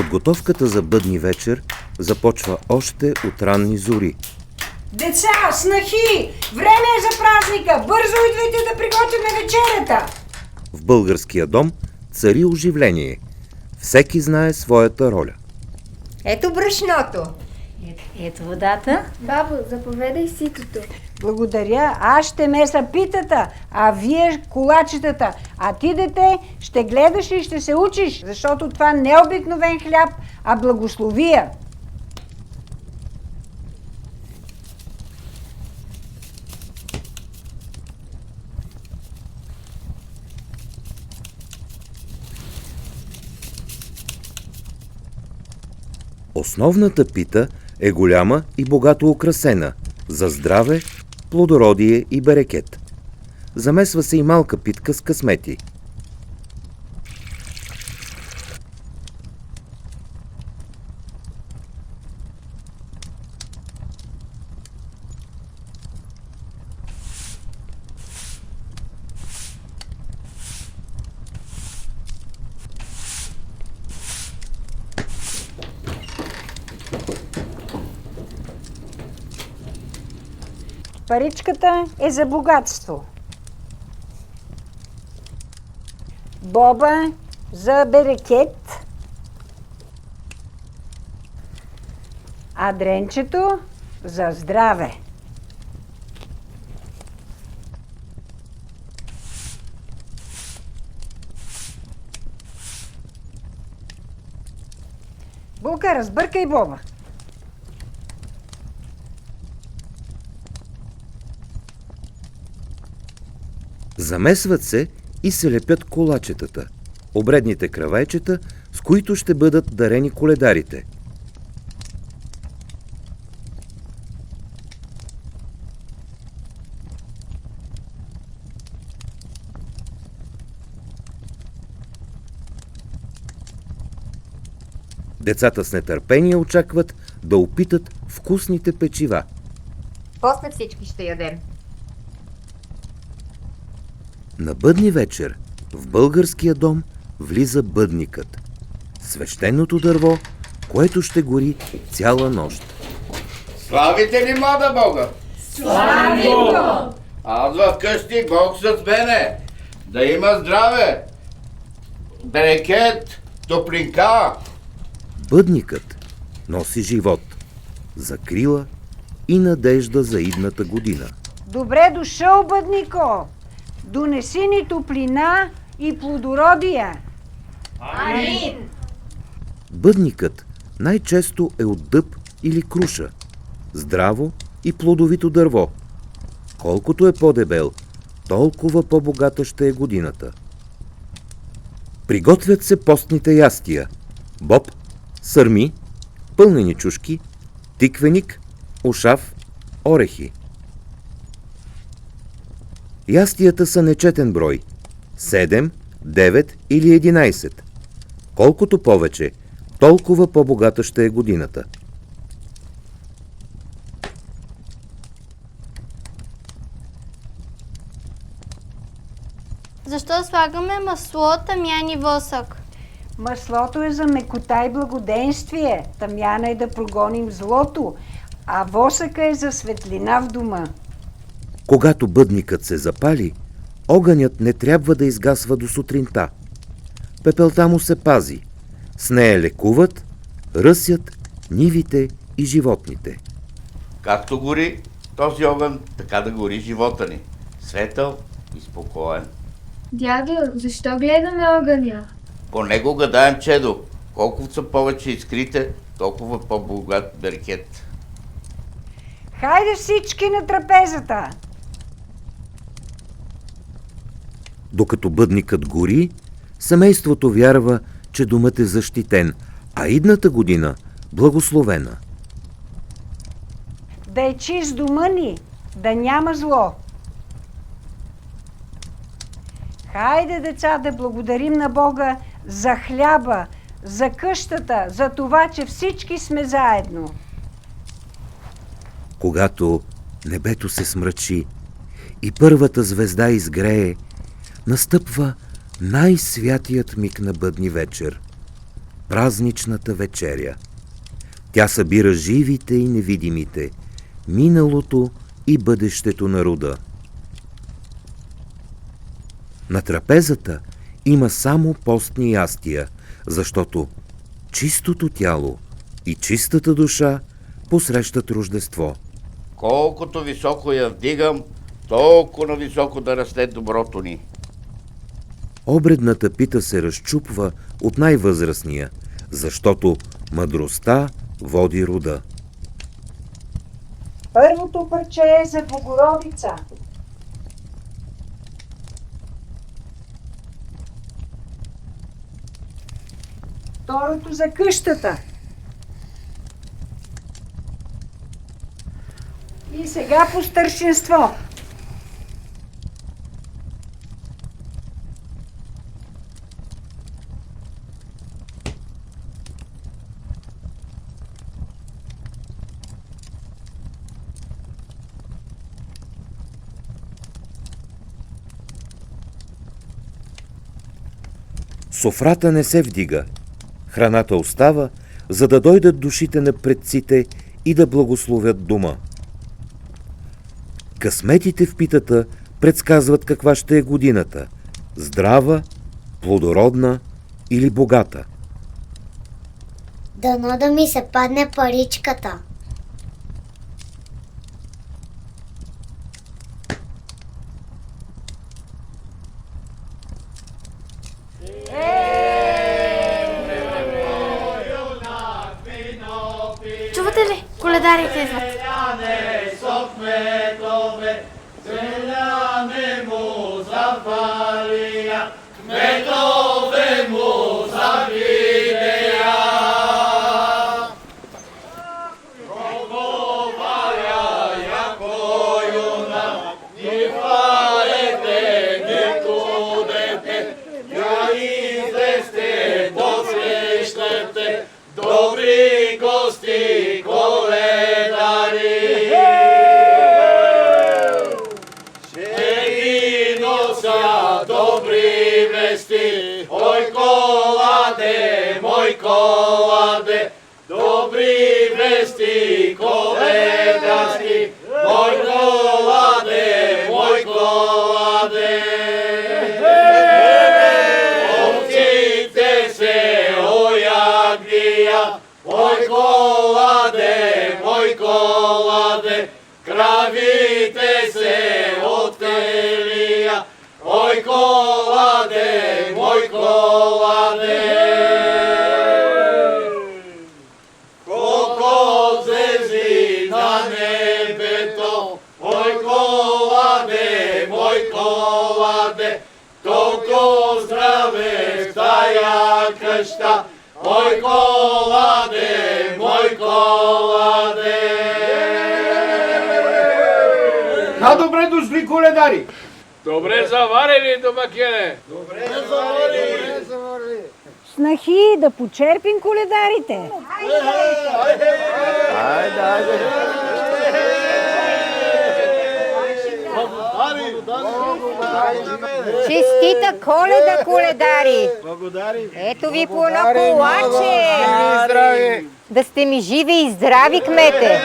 Подготовката за бъдни вечер започва още от ранни зори. Деца, снахи! Време е за празника! Бързо идвайте да приготвим вечерята! В българския дом цари оживление. Всеки знае своята роля. Ето брашното. Ето водата. Бабо, заповедай ситото. Благодаря. Аз ще меса питата, а вие колачетата. А ти, дете, ще гледаш и ще се учиш, защото това не е обикновен хляб, а благословия. Основната пита е голяма и богато украсена, за здраве, плодородие и берекет. Замесва се и малка питка с късмети. Паричката е за богатство. Боба за берекет. А дренчето за здраве. Булка, разбъркай, Боба. Замесват се и се лепят колачетата, обредните кравайчета, с които ще бъдат дарени коледарите. Децата с нетърпение очакват да опитат вкусните печива. После всички ще ядем. На бъдни вечер в българския дом влиза бъдникът. Свещеното дърво, което ще гори цяла нощ. Славите ли млада Бога? Славим го! Аз в къщи, Бог с мене. Да има здраве, берекет, топлинка. Бъдникът носи живот, закрила и надежда за идната година. Добре дошъл, бъднико! Донеси ни топлина и плодородия. Амин! Бъдникът най-често е от дъб или круша, здраво и плодовито дърво. Колкото е по-дебел, толкова по-богата ще е годината. Приготвят се постните ястия: боб, сърми, пълнени чушки, тиквеник, ушав, орехи. Ястията са нечетен брой – 7, 9 или 11. Колкото повече, толкова по-богата ще е годината. Защо слагаме масло, тъмян и восък? Маслото е за мекота и благоденствие, тъмяна е да прогоним злото, а восъка е за светлина в дома. Когато бъдникът се запали, огънят не трябва да изгасва до сутринта. Пепелта му се пази. С нея лекуват, ръсят нивите и животните. Както гори този огън, така да гори живота ни. Светъл и спокоен. Дядо, защо гледаме огъня? По него гадаем, чедо. Колкото са повече искрите, толкова по-богат берекет. Хайде всички на трапезата! Докато бъдникът гори, семейството вярва, че домът е защитен, а идната година благословена. Да е чист дома ни, да няма зло. Хайде, деца, да благодарим на Бога за хляба, за къщата, за това, че всички сме заедно. Когато небето се смрачи и първата звезда изгрее, настъпва най-святият миг на бъдни вечер. празничната вечеря. Тя събира живите и невидимите, миналото и бъдещето на рода. На трапезата има само постни ястия, защото чистото тяло и чистата душа посрещат Рождество. Колкото високо я вдигам, толкова високо да расте доброто ни. Обредната пита се разчупва от най-възрастния, защото мъдростта води рода. Първото парче е за Богородица. Второто за къщата. И сега по старшинство. Софрата не се вдига. Храната остава, за да дойдат душите на предците и да благословят дома. Късметите в питата предсказват каква ще е годината – здрава, плодородна или богата. Дано да ми се падне паричката. Чувате ли? Коледарите идват. Добри гости, коледари, ще ги нося добри вести. Ой, коладе, мой коладе, добри вести, коледарски. Мой коладе, мой коладе. Овците се оягдия, мой коладе, кравите се отелия, мой коладе, колко звезди на небето, мой коладе, толко здраве в тая къща, мой коладе. Добре дошли, коледари! Добре заварили, домакине! Добре заварили! Снахи, да почерпим коледарите. Честита Коледа, коледари! Ето ви по едно колаче! Да сте ми живи и здрави, кмете!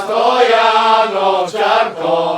Стояно Чарко